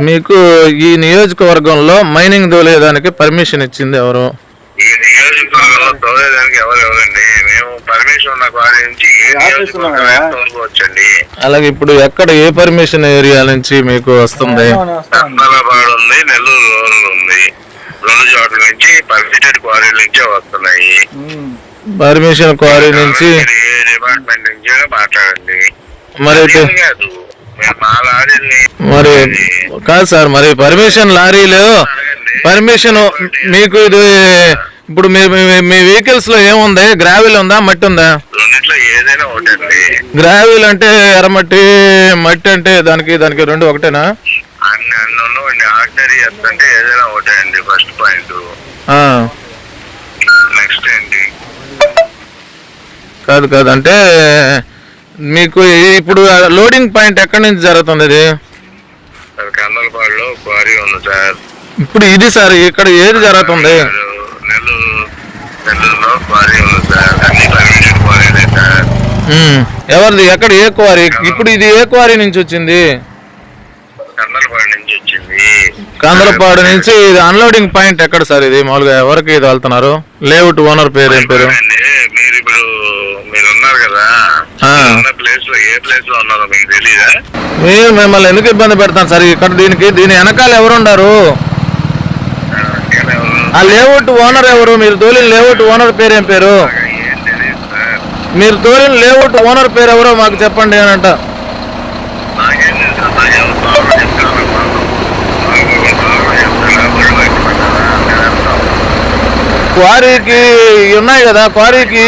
మీకు ఈ నియోజకవర్గంలో మైనింగ్ తోలేదానికి పర్మిషన్ ఇచ్చింది ఎవరు? ఈ నియోజకవర్గంలో తోలేదానికి ఎవరండి? మేము పర్మిషన్ ఉన్న వారి నుంచి ఏ నియోజకవర్గం తోలుకోవచ్చండి. అలాగే ఇప్పుడు ఎక్కడ ఏ పర్మిషన్ ఏరియా నుంచి మీకు వస్తుంది? కర్నూలు ఉంది, నెల్లూరు రూరల్ ఉంది. 2 చోట్ల నుంచి పర్మిటెడ్ క్వారీల నుంచే వస్తున్నాయి. పర్మిషన్ క్వారీ నుంచి ఏ డిపార్ట్మెంట్ నుంచి మాట్లాడండి. మరి మరి కాదు సార్, మరి పర్మిషన్ లారీలు పర్మిషన్ మీకు ఇది ఇప్పుడు మీ వెహికల్స్ లో ఏముంది? గ్రావెల్ ఉందా, మట్టి ఉందా? రెండిట్లో ఏదైనా ఒకటండి. గ్రావెల్ అంటే ఎర్రమట్టి, మట్టి అంటే దానికి రెండు ఒకటేనా? అన్ని ఆర్డినరీ అంటే ఏదైనా ఒకటే అండి. First point. నెక్స్ట్ ఏంటి? కాదు అంటే మీకు ఇప్పుడు లోడింగ్ పాయింట్ ఎక్కడి నుంచి జరుగుతుంది? ఇది కన్నలపాడులో క్వారీ ఉంది సార్. ఇప్పుడు ఇది సార్ ఇక్కడ ఏది జరుగుతుంది? నెల్లూరులో క్వారీ ఉంది సార్. అన్ని పర్మిటెడ్ క్వారీలే సార్. ఎవరిది? ఎక్కడ? ఏ క్వారీ? ఇప్పుడు ఇది ఏ క్వారీ నుంచి వచ్చింది? కన్నలపాడు నుంచి వచ్చింది. కందలపాడు నుంచి. ఇది అన్లోడింగ్ పాయింట్ ఎక్కడ సార్? ఇది మామూలుగా ఎవరికి ఇది వెళ్తున్నారు? లేఅవుట్ ఓనర్ పేరు ఏం పేరు? మీరు ఇప్పుడు ఉన్నారు కదా, ప్లేస్ లో ఏ ప్లేస్ లో ఉన్నారో మీకు తెలీదా? మీరు మిమ్మల్ని ఎందుకు ఇబ్బంది పెడతాను సార్ ఇక్కడ? దీని వెనకాల ఎవరుండారు? ఆ లేఅవుట్ ఓనర్ ఎవరు? మీరు తోలిన లేఅవుట్ ఓనర్ పేరు ఏం పేరు? మీరు తోలిన లేఅవుట్ ఓనర్ పేరు ఎవరో మాకు చెప్పండి అని అంట. క్వారీకి ఉన్నాయి కదా, క్వారీకి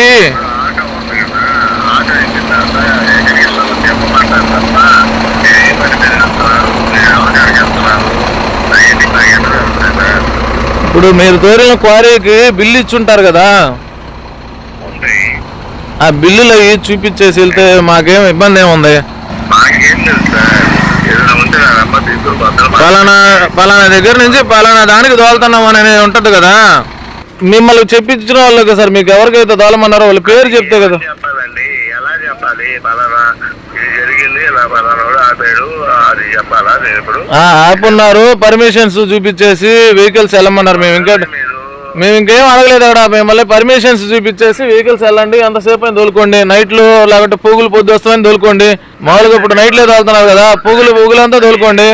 ఇప్పుడు మీరు తోలిన క్వారీకి బిల్లు ఇచ్చుంటారు కదా, ఆ బిల్లులు అవి చూపించేసి వెళ్తే మాకేం ఇబ్బంది ఏముంది? పలానా దగ్గర నుంచి పలానా దానికి దోలుతున్నాం అనేది ఉంటది కదా. మిమ్మల్ని చెప్పించిన వాళ్ళు సార్, మీకు ఎవరికైతే దోలమన్నారో వాళ్ళ పేరు చెప్తే కదా. చెప్పాలండి, ఎలా చెప్పాలి? పలానా ఇది జరిగింది, ఇలా పలానాడు ఆపాడు, అది చెప్పాలా? నేను ఇప్పుడు ఆపున్నారు, పర్మిషన్స్ చూపించేసి వెహికల్స్ వెళ్ళమన్నారు. మేము ఇంకేం అడగలేదు అక్కడ. మిమ్మల్ని పర్మిషన్స్ చూపించేసి వెహికల్స్ వెళ్ళండి, అంతసేపు అని తోలుకోండి. నైట్లు లేకపోతే పొద్దు వస్తామని తోలుకోండి. మామూలుగా ఇప్పుడు నైట్లే తోలుతున్నారు కదా, పొగులంతా తోలుకోండి.